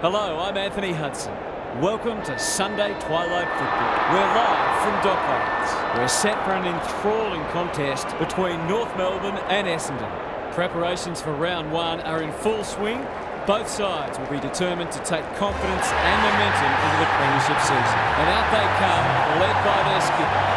Hello, I'm Anthony Hudson. Welcome to Sunday Twilight Football. We're live from Docklands. We're set for an enthralling contest between North Melbourne and Essendon. Preparations for round one are in full swing. Both sides will be determined to take confidence and momentum into the premiership season. And out they come, led by their skipper.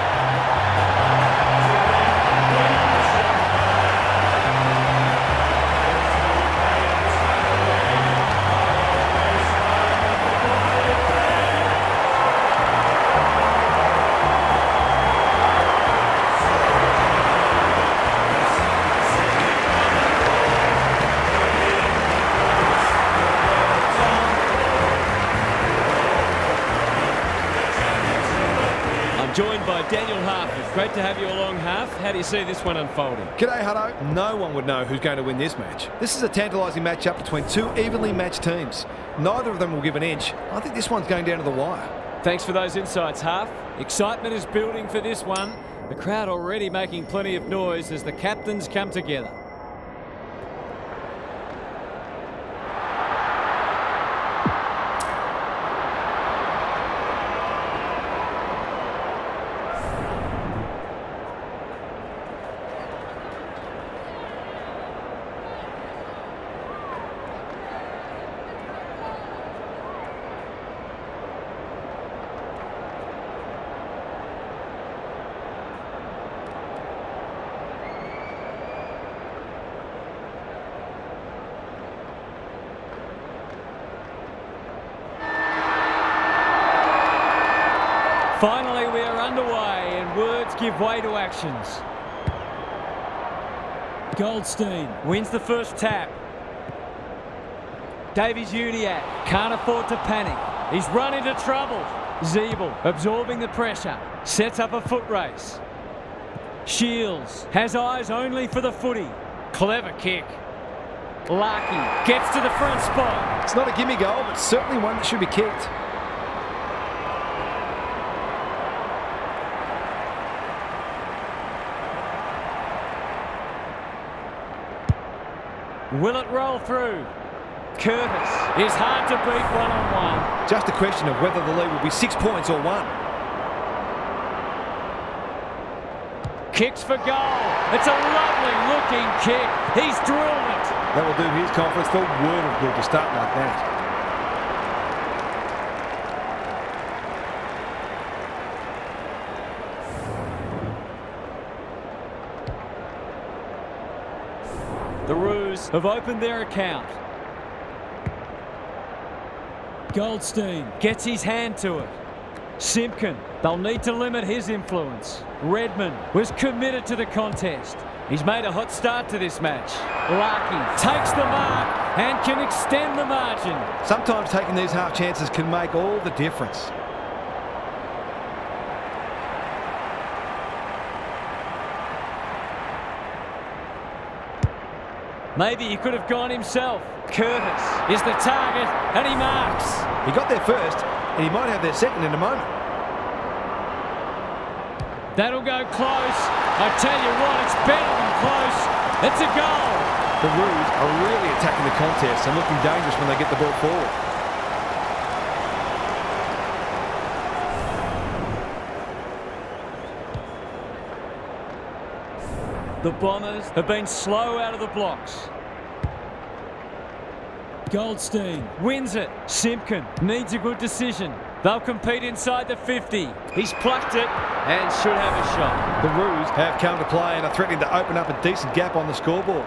Joined by Daniel Harford. Great to have you along, Harf. How do you see this one unfolding? G'day, Hutto. No one would know who's going to win this match. This is a tantalising matchup between two evenly matched teams. Neither of them will give an inch. I think this one's going down to the wire. Thanks for those insights, Harf. Excitement is building for this one. The crowd already making plenty of noise as the captains come together. Finally, we are underway and words give way to actions. Goldstein wins the first tap. Davies-Uniacke can't afford to panic. He's run into trouble. Zeeble absorbing the pressure. Sets up a foot race. Shields has eyes only for the footy. Clever kick. Larkey gets to the front spot. It's not a gimme goal, but certainly one that should be kicked. Will it roll through? Curtis is hard to beat one-on-one. Just a question of whether the lead will be 6 points or one. Kicks for goal. It's a lovely looking kick. He's drilled it. That will do his confidence the word of good to start like that. The Roos have opened their account. Goldstein gets his hand to it. Simpkin, they'll need to limit his influence. Redmond was committed to the contest. He's made a hot start to this match. Larkey takes the mark and can extend the margin. Sometimes taking these half chances can make all the difference. Maybe he could have gone himself. Curtis is the target and he marks. He got there first and he might have their second in a moment. That'll go close. I tell you what, it's better than close. It's a goal. The Roos are really attacking the contest and looking dangerous when they get the ball forward. The Bombers have been slow out of the blocks. Goldstein wins it. Simpkin needs a good decision. They'll compete inside the 50. He's plucked it and should have a shot. The Roos have come to play and are threatening to open up a decent gap on the scoreboard.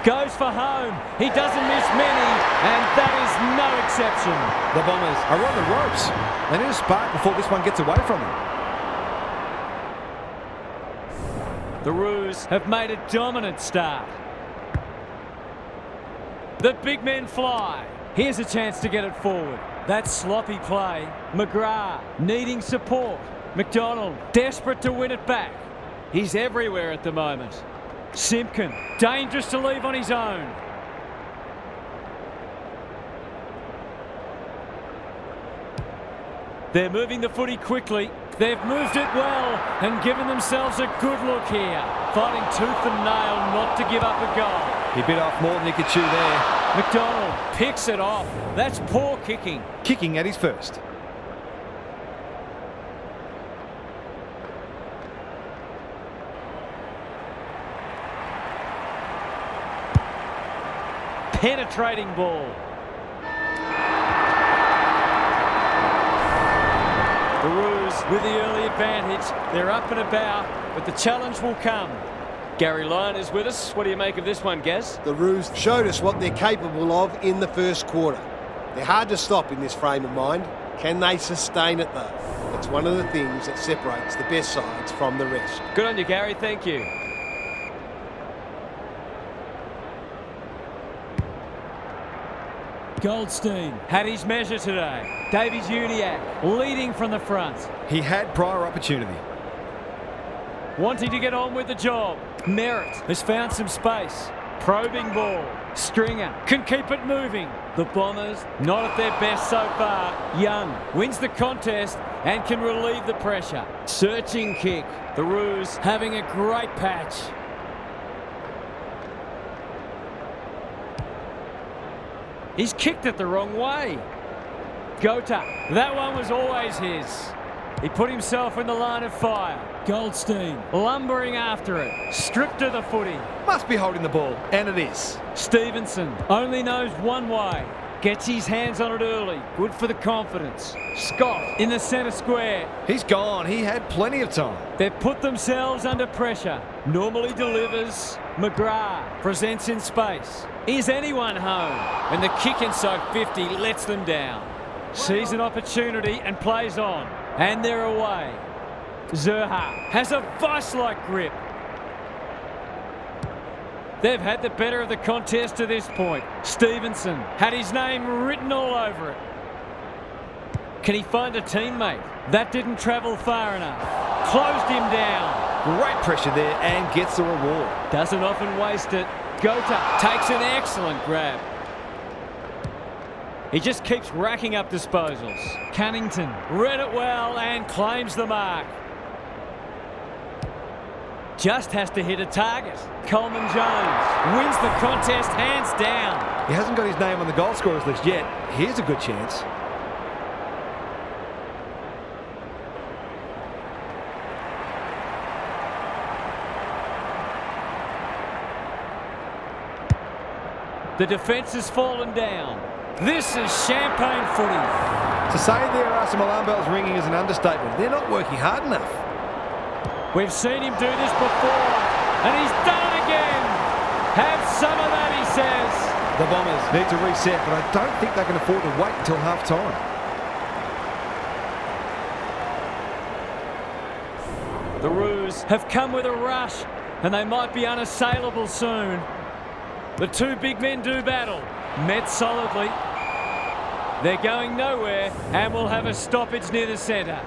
Goes for home. He doesn't miss many, and that is no exception. The Bombers are on the ropes. They need a spark before this one gets away from them. The Roos have made a dominant start. The big men fly. Here's a chance to get it forward. That's sloppy play. McGrath needing support. McDonald desperate to win it back. He's everywhere at the moment. Simpkin, dangerous to leave on his own. They're moving the footy quickly. They've moved it well and given themselves a good look here. Fighting tooth and nail not to give up a goal. He bit off more than he could chew there. McDonald picks it off. That's poor kicking. Kicking at his first. Penetrating ball. The Roos with the early advantage. They're up and about, but the challenge will come. Gary Lyon is with us. What do you make of this one, Gaz? The Roos showed us what they're capable of in the first quarter. They're hard to stop in this frame of mind. Can they sustain it though? It's one of the things that separates the best sides from the rest. Good on you, Gary. Thank you. Goldstein had his measure today. Davies Uniacke leading from the front. He had prior opportunity. Wanting to get on with the job. Merritt has found some space. Probing ball. Stringer can keep it moving. The Bombers not at their best so far. Young wins the contest and can relieve the pressure. Searching kick. The Roos having a great patch. He's kicked it the wrong way. Gota. That one was always his. He put himself in the line of fire. Goldstein lumbering after it. Stripped of the footy. Must be holding the ball, and it is. Stevenson only knows one way. Gets his hands on it early. Good for the confidence. Scott in the centre square. He's gone. He had plenty of time. They've put themselves under pressure. Normally delivers. McGrath presents in space. Is anyone home? And the kick inside 50 lets them down. Sees an opportunity and plays on. And they're away. Zerha has a vice-like grip. They've had the better of the contest to this point. Stevenson had his name written all over it. Can he find a teammate? That didn't travel far enough. Closed him down. Great pressure there and gets the reward. Doesn't often waste it. Gota takes an excellent grab. He just keeps racking up disposals. Cunnington read it well and claims the mark. Just has to hit a target. Coleman Jones wins the contest hands down. He hasn't got his name on the goal scorers list yet. Here's a good chance. The defence has fallen down. This is champagne footy. To say there are some alarm bells ringing is an understatement. They're not working hard enough. We've seen him do this before, and he's done it again. Have some of that, he says. The Bombers need to reset, but I don't think they can afford to wait until half-time. The Roos have come with a rush, and they might be unassailable soon. The two big men do battle. Met solidly. They're going nowhere and will have a stoppage near the centre.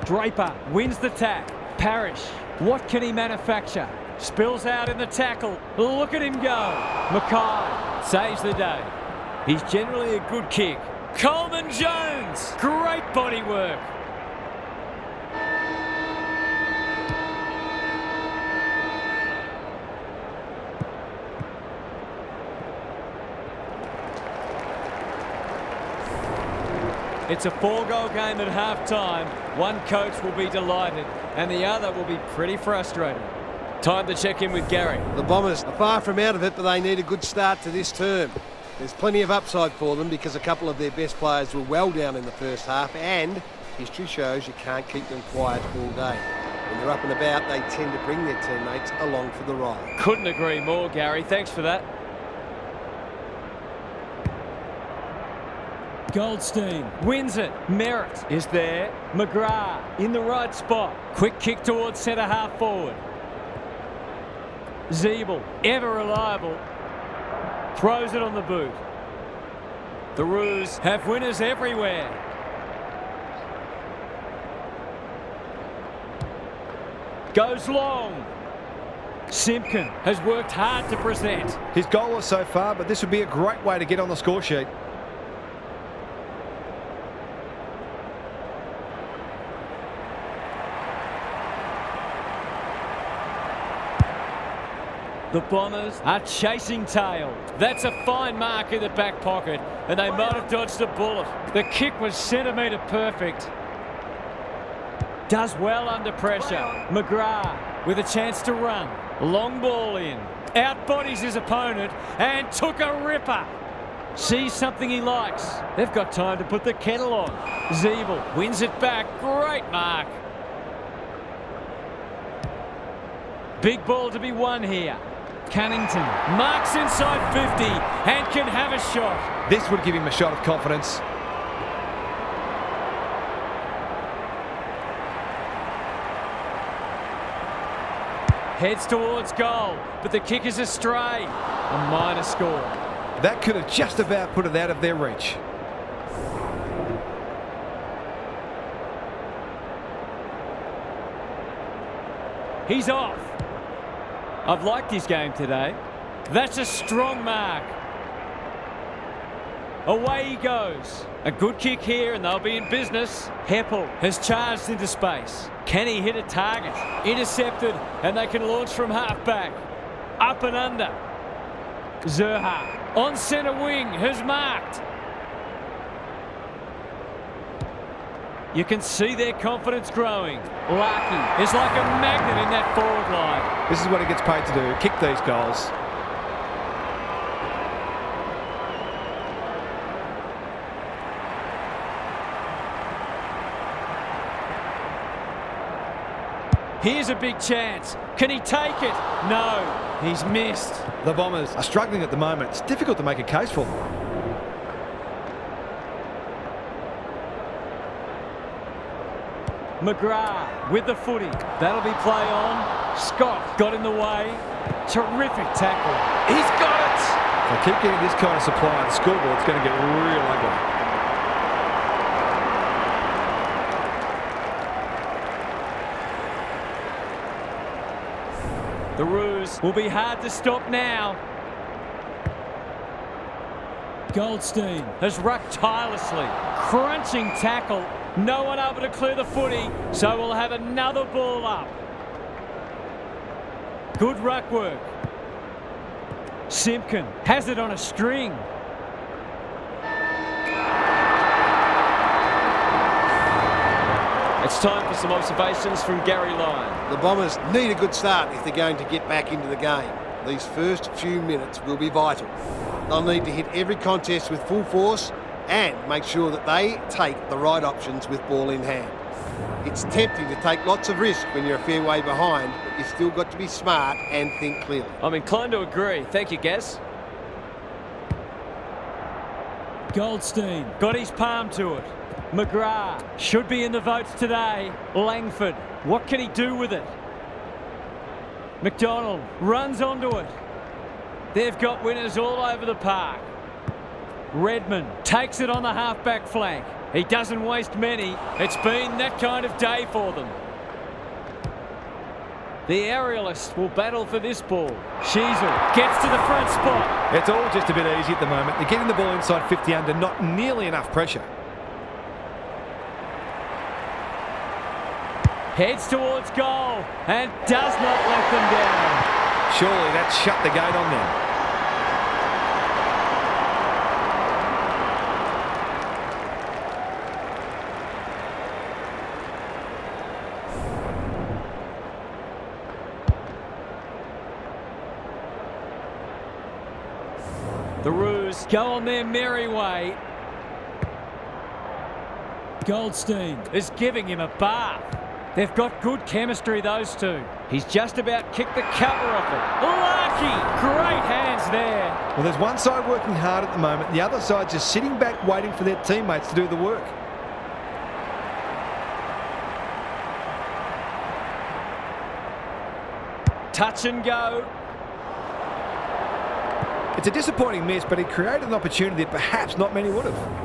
Draper wins the tack. Parrish, what can he manufacture? Spills out in the tackle. Look at him go. Mackay saves the day. He's generally a good kick. Coleman Jones, great body work. It's a 4-goal game at half-time. One coach will be delighted and the other will be pretty frustrated. Time to check in with Gary. The Bombers are far from out of it, but they need a good start to this term. There's plenty of upside for them because a couple of their best players were well down in the first half, and history shows you can't keep them quiet all day. When they're up and about, they tend to bring their teammates along for the ride. Couldn't agree more, Gary. Thanks for that. Goldstein wins it. Merritt is there. McGrath in the right spot. Quick kick towards centre half forward. Zeeble, ever reliable, throws it on the boot. The Roos have winners everywhere. Goes long. Simpkin has worked hard to present. His goal was so far, but this would be a great way to get on the score sheet. The Bombers are chasing tail. That's a fine mark in the back pocket, and they might have dodged a bullet. The kick was centimetre perfect. Does well under pressure. McGrath with a chance to run. Long ball in. Outbodies his opponent and took a ripper. Sees something he likes. They've got time to put the kettle on. Zeeble wins it back. Great mark. Big ball to be won here. Cunnington marks inside 50 and can have a shot. This would give him a shot of confidence. Heads towards goal, but the kick is astray. A minor score. That could have just about put it out of their reach. He's off. I've liked his game today. That's a strong mark. Away he goes. A good kick here and they'll be in business. Heppel has charged into space. Can he hit a target? Intercepted and they can launch from half-back. Up and under. Zerha on centre wing has marked. You can see their confidence growing. Larkey is like a magnet in that forward line. This is what he gets paid to do, kick these goals. Here's a big chance. Can he take it? No, he's missed. The Bombers are struggling at the moment. It's difficult to make a case for them. McGrath with the footy. That'll be play on. Scott got in the way. Terrific tackle. He's got it! If they keep getting this kind of supply on the scoreboard, it's going to get real ugly. The Roos will be hard to stop now. Goldstein has rucked tirelessly. Crunching tackle. No one able to clear the footy, so we'll have another ball up. Good ruck work. Simpkin has it on a string. It's time for some observations from Gary Lyon. The Bombers need a good start if they're going to get back into the game. These first few minutes will be vital. They'll need to hit every contest with full force and make sure that they take the right options with ball in hand. It's tempting to take lots of risk when you're a fair way behind, but you've still got to be smart and think clearly. I'm inclined to agree. Thank you, Gaz. Goldstein got his palm to it. McGrath should be in the votes today. Langford, what can he do with it? McDonald runs onto it. They've got winners all over the park. Redmond takes it on the half-back flank. He doesn't waste many. It's been that kind of day for them. The aerialists will battle for this ball. Sheasel gets to the front spot. It's all just a bit easy at the moment. They're getting the ball inside 50 under, not nearly enough pressure. Heads towards goal and does not let them down. Surely that's shut the gate on them. The Roos go on their merry way. Goldstein is giving him a bath. They've got good chemistry, those two. He's just about kicked the cover off it. Lucky! Great hands there. Well, there's one side working hard at the moment. The other side just sitting back waiting for their teammates to do the work. Touch and go. It's a disappointing miss, but he created an opportunity that perhaps not many would have.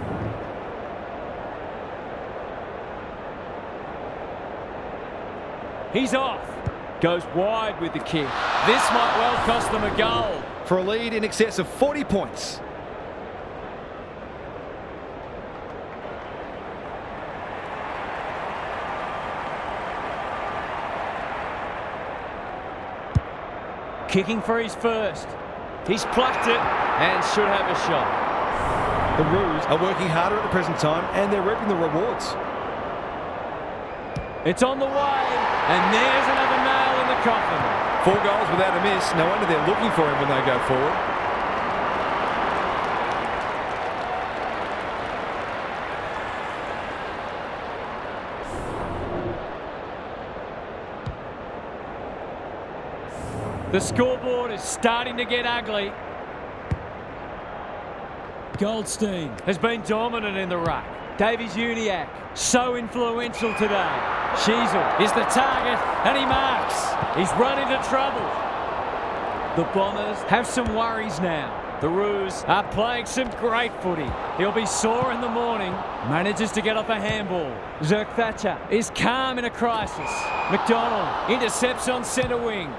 He's off. Goes wide with the kick. This might well cost them a goal. For a lead in excess of 40 points. Kicking for his first. He's plucked it and should have a shot. The Roos are working harder at the present time and they're reaping the rewards. It's on the way, and there's another nail in the coffin. 4 goals without a miss. No wonder they're looking for him when they go forward. The scoreboard is starting to get ugly. Goldstein has been dominant in the ruck. Davies-Uniacke, so influential today. Sheasel is the target, and he marks. He's run into trouble. The Bombers have some worries now. The Roos are playing some great footy. He'll be sore in the morning. Manages to get off a handball. Zerk Thatcher is calm in a crisis. McDonald intercepts on centre wing.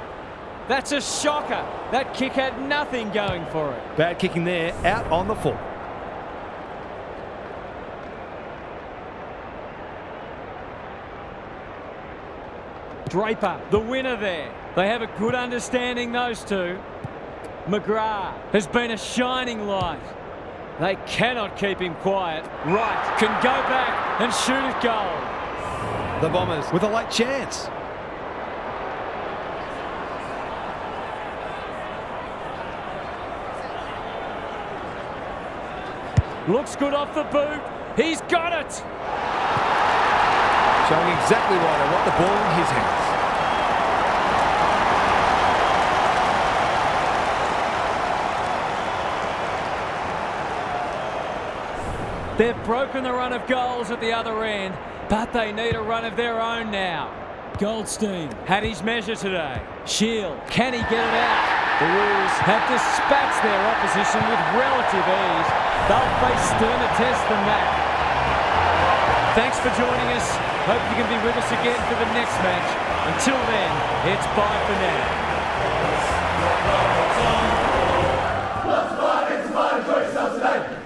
That's a shocker. That kick had nothing going for it. Bad kicking there, out on the full. Draper, the winner there. They have a good understanding, those two. McGrath has been a shining light. They cannot keep him quiet. Wright can go back and shoot at goal. The Bombers with a late chance. Looks good off the boot. He's got it. Showing exactly why they want the ball in his hands. They've broken the run of goals at the other end, but they need a run of their own now. Goldstein had his measure today. Shield, can he get it out? The Roos have dispatched their opposition with relative ease. They'll face sterner tests than that. Thanks for joining us. Hope you can be with us again for the next match. Until then, it's bye for now. Let's fight, it's fight, enjoy yourself today.